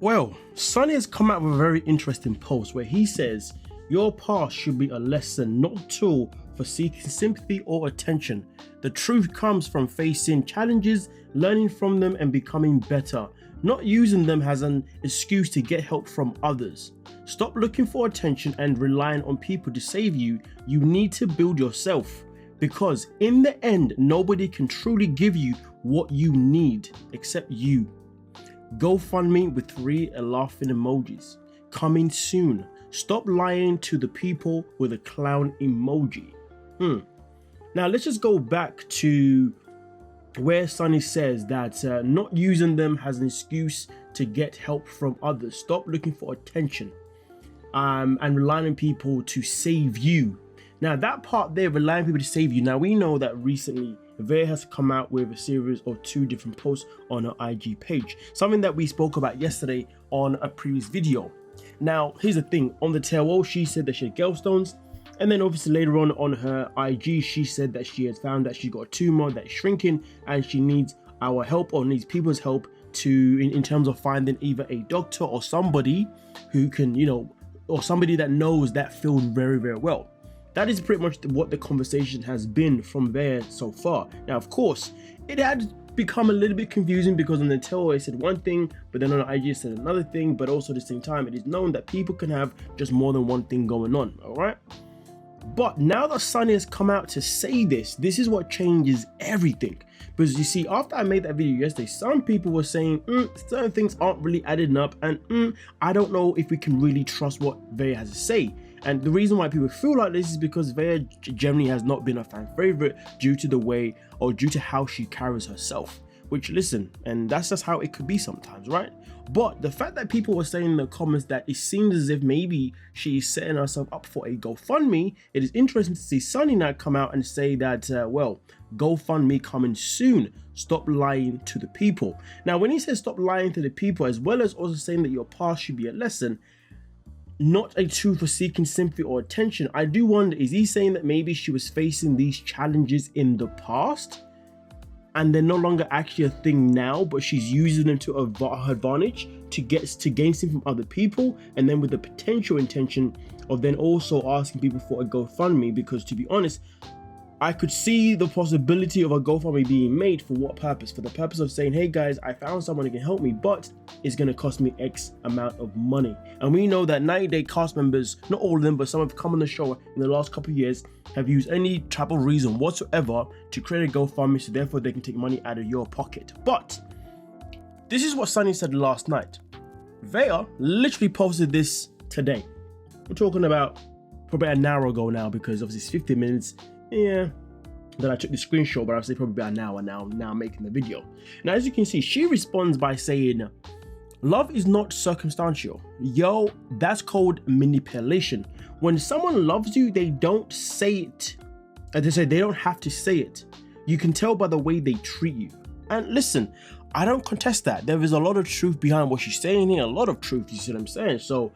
Well, Sonny has come out with a very interesting post where he says, your past should be a lesson, not a tool for seeking sympathy or attention. The truth comes from facing challenges, learning from them and becoming better, not using them as an excuse to get help from others. Stop looking for attention and relying on people to save you. You need to build yourself, because in the end, nobody can truly give you what you need except you. GoFundMe with 3 laughing emojis. Coming soon. Stop lying to the people with a clown emoji. Now let's just go back to where Sonny says that not using them as an excuse to get help from others. Stop looking for attention and relying on people to save you. Now that part there, relying on people to save you. Now we know that recently Veah has come out with a series of 2 different posts on her IG page. Something that we spoke about yesterday on a previous video. Now here's the thing, on the tail, she said that she had gallstones. And then obviously later on her IG, she said that she has found that she's got a tumor that's shrinking and she needs our help, or needs people's help to in terms of finding either a doctor or somebody who can, or somebody that knows that field very, very well. That is pretty much what the conversation has been from there so far. Now, of course, it had become a little bit confusing because on the tail it said one thing, but then on the IG it said another thing, but also at the same time, it is known that people can have just more than one thing going on, all right? But now that Sonny has come out to say this is what changes everything. Because you see, after I made that video yesterday, some people were saying certain things aren't really adding up, and I don't know if we can really trust what Veah has to say. And the reason why people feel like this is because Veah generally has not been a fan favorite due to the way, or due to how she carries herself. Which, listen, and that's just how it could be sometimes, right? But the fact that people were saying in the comments that it seems as if maybe she's setting herself up for a GoFundMe, it is interesting to see Sonny now come out and say that, well, GoFundMe coming soon. Stop lying to the people. Now, when he says stop lying to the people, as well as also saying that your past should be a lesson, not a tool for seeking sympathy or attention, I do wonder, is he saying that maybe she was facing these challenges in the past and they're no longer actually a thing now, but she's using them to her advantage to gain something from other people, and then with the potential intention of then also asking people for a GoFundMe? Because to be honest, I could see the possibility of a GoFundMe being made. For what purpose? For the purpose of saying, hey guys, I found someone who can help me, but it's going to cost me X amount of money. And we know that 90-day cast members, not all of them, but some have come on the show in the last couple of years, have used any type of reason whatsoever to create a GoFundMe, so therefore they can take money out of your pocket. But this is what Sonny said last night. Veah literally posted this today. We're talking about probably an hour ago now, because obviously it's 50 minutes. Yeah, then I took the screenshot, but I'll say probably about an hour now I'm making the video. Now, as you can see, she responds by saying, love is not circumstantial. Yo, that's called manipulation. When someone loves you, they don't say it. As they say, they don't have to say it. You can tell by the way they treat you. And listen, I don't contest that. There is a lot of truth behind what she's saying here, a lot of truth, you see what I'm saying? So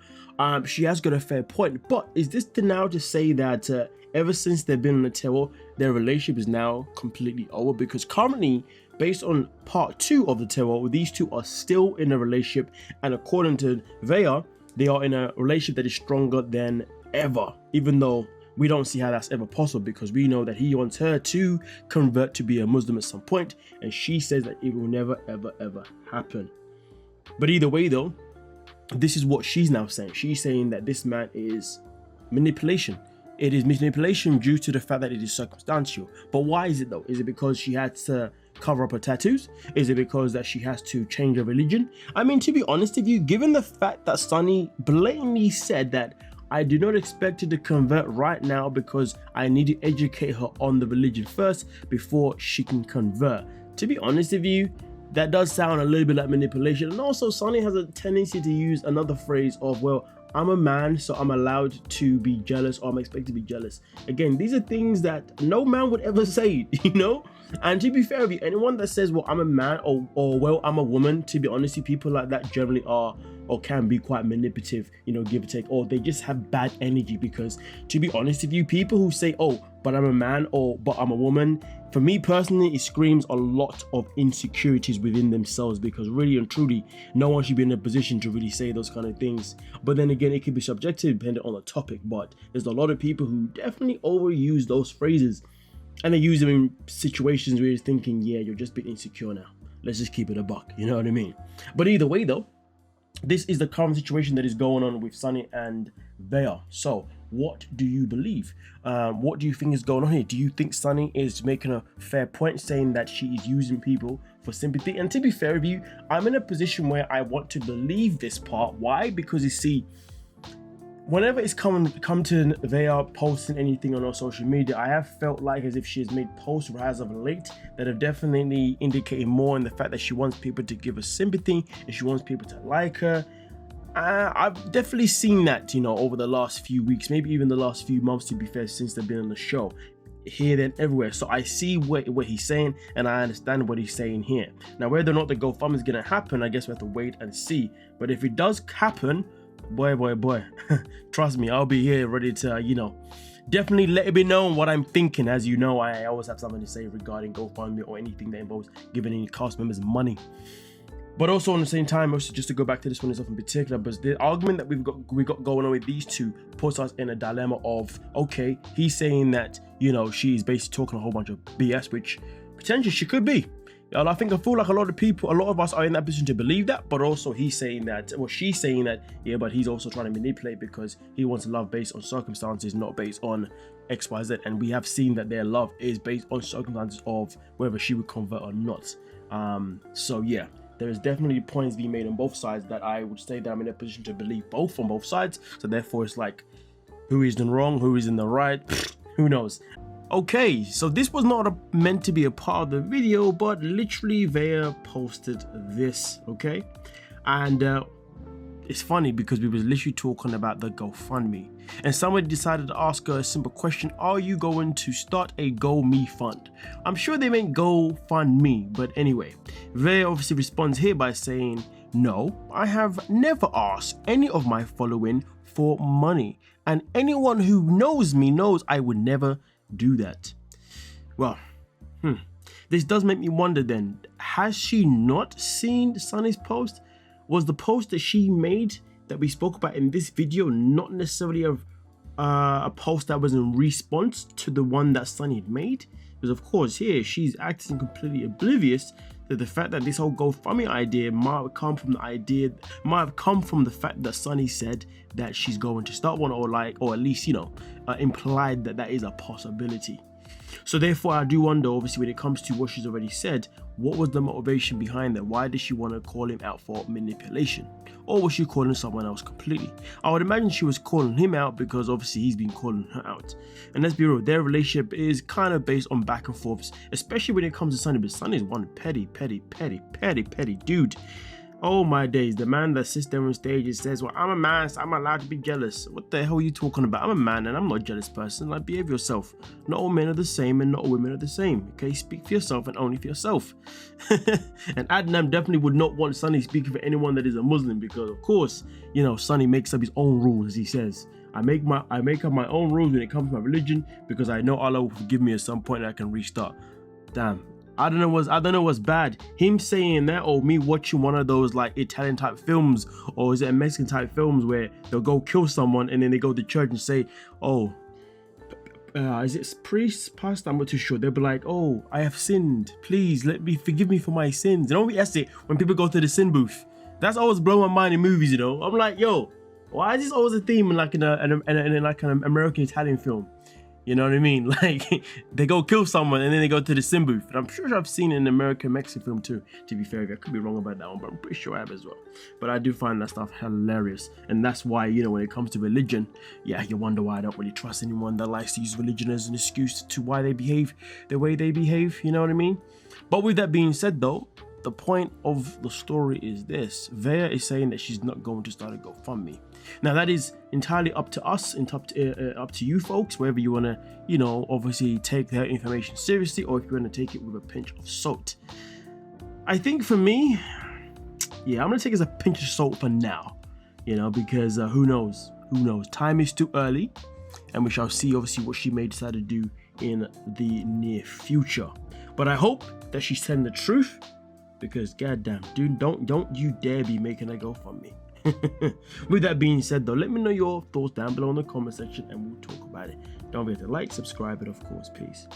she has got a fair point. But is this now to say that ever since they've been on the tail, their relationship is now completely over? Because currently, based on part 2 of the tail, these two are still in a relationship, and according to Veah, they are in a relationship that is stronger than ever, even though we don't see how that's ever possible, because we know that he wants her to convert to be a Muslim at some point, and she says that it will never ever happen. But either way though, this is what she's now saying. She's saying that this man is manipulation. It is manipulation due to the fact that it is circumstantial. But why is it though? Is it because she had to cover up her tattoos? Is it because that she has to change her religion? I mean, to be honest with you, given the fact that Sonny blatantly said that I do not expect her to convert right now because I need to educate her on the religion first before she can convert. To be honest with you, that does sound a little bit like manipulation. And also, Sonny has a tendency to use another phrase of, well, I'm a man, so I'm allowed to be jealous, or I'm expected to be jealous. Again, these are things that no man would ever say, you know? And to be fair with you, anyone that says, well, I'm a man, or well, I'm a woman, to be honest with you, people like that generally are or can be quite manipulative, give or take, or they just have bad energy. Because to be honest with you, people who say, oh, but I'm a man, or but I'm a woman, for me personally, it screams a lot of insecurities within themselves, because really and truly, no one should be in a position to really say those kind of things. But then again, it could be subjective depending on the topic, but there's a lot of people who definitely overuse those phrases, and they use them in situations where you're thinking, yeah, you're just being insecure now. Let's just keep it a buck, you know what I mean? But either way though, this is the current situation that is going on with Sunny and Veah. So what do you believe? What do you think is going on here? Do you think Sunny is making a fair point, saying that she is using people for sympathy? And to be fair with you, I'm in a position where I want to believe this part. Why? Because you see, whenever it's come to Veah posting anything on her social media, I have felt like as if she has made posts as of late that have definitely indicated more in the fact that she wants people to give her sympathy and she wants people to like her. I've definitely seen that, over the last few weeks, maybe even the last few months, to be fair, since they've been on the show, here, then everywhere. So I see what he's saying, and I understand what he's saying here. Now, whether or not the GoFundMe is going to happen, I guess we have to wait and see. But if it does happen, boy, trust me, I'll be here ready to, definitely let it be known what I'm thinking. As you know, I always have something to say regarding GoFundMe or anything that involves giving any cast members money. But also on the same time, also just to go back to this one itself in particular, but the argument that we got going on with these two puts us in a dilemma of, okay, he's saying that, she's basically talking a whole bunch of BS, which potentially she could be. And I feel like a lot of us are in that position to believe that, but also she's saying that, yeah, but he's also trying to manipulate because he wants love based on circumstances, not based on XYZ. And we have seen that their love is based on circumstances of whether she would convert or not. So yeah, there is definitely points being made on both sides that I would say that I'm in a position to believe both on both sides. So therefore it's like, who is in the wrong, who is in the right, who knows? Okay, so this was not meant to be a part of the video, but literally Veah posted this, okay? And it's funny because we was literally talking about the GoFundMe, and somebody decided to ask her a simple question: are you going to start a GoMe fund? I'm sure they meant GoFundMe, but anyway, Veah obviously responds here by saying, no, I have never asked any of my following for money, and anyone who knows me knows I would never do that. Well, this does make me wonder then, has she not seen Sunny's post? Was the post that she made that we spoke about in this video not necessarily a post that was in response to the one that Sunny had made? Because of course here she's acting completely oblivious to the fact that this whole GoFundMe idea might have come from the fact that Sunny said that she's going to start one, or at least implied that that is a possibility. So therefore I do wonder, obviously, when it comes to what she's already said, what was the motivation behind that? Why did she want to call him out for manipulation? Or was she calling someone else completely? I would imagine she was calling him out because obviously he's been calling her out. And let's be real, their relationship is kind of based on back and forths, especially when it comes to Sunny. But Sunny is one petty dude. Oh my days, the man that sits there on stage and says, well, I'm a man, so I'm allowed to be jealous. What the hell are you talking about? I'm a man and I'm not a jealous person. Like, behave yourself. Not all men are the same and not all women are the same. Okay, speak for yourself and only for yourself. And Adnan definitely would not want Sunny speaking for anyone that is a Muslim, because of course, Sunny makes up his own rules, as he says. I make up my own rules when it comes to my religion because I know Allah will forgive me at some point and I can restart. Damn. I don't know what's bad. Him saying that, or me watching one of those like Italian type films, or is it a Mexican type films where they'll go kill someone and then they go to church and say, oh, is it priest, pastor? I'm not too sure. They'll be like, oh, I have sinned. Please forgive me for my sins. That's it. When people go to the sin booth, that's always blown my mind in movies. I'm like, yo, why is this always a theme in an American Italian film? You know what I mean? Like, they go kill someone and then they go to the sin booth. And I'm sure I've seen it in an American Mexican film too, to be fair. I could be wrong about that one, but I'm pretty sure I have as well. But I do find that stuff hilarious. And that's why, when it comes to religion, yeah, you wonder why I don't really trust anyone that likes to use religion as an excuse to why they behave the way they behave. You know what I mean? But with that being said though, the point of the story is this: Veah is saying that she's not going to start a GoFundMe. Now that is entirely up to us and up to you folks, whether you want to, obviously take their information seriously or if you want to take it with a pinch of salt. I think for me, yeah, I'm gonna take it as a pinch of salt for now, you know, because who knows? Time is too early, and we shall see obviously what she may decide to do in the near future. But I hope that she's telling the truth, because goddamn, dude, don't you dare be making a GoFundMe. With that being said though, let me know your thoughts down below in the comment section and we'll talk about it. Don't forget to like, subscribe, and of course, peace.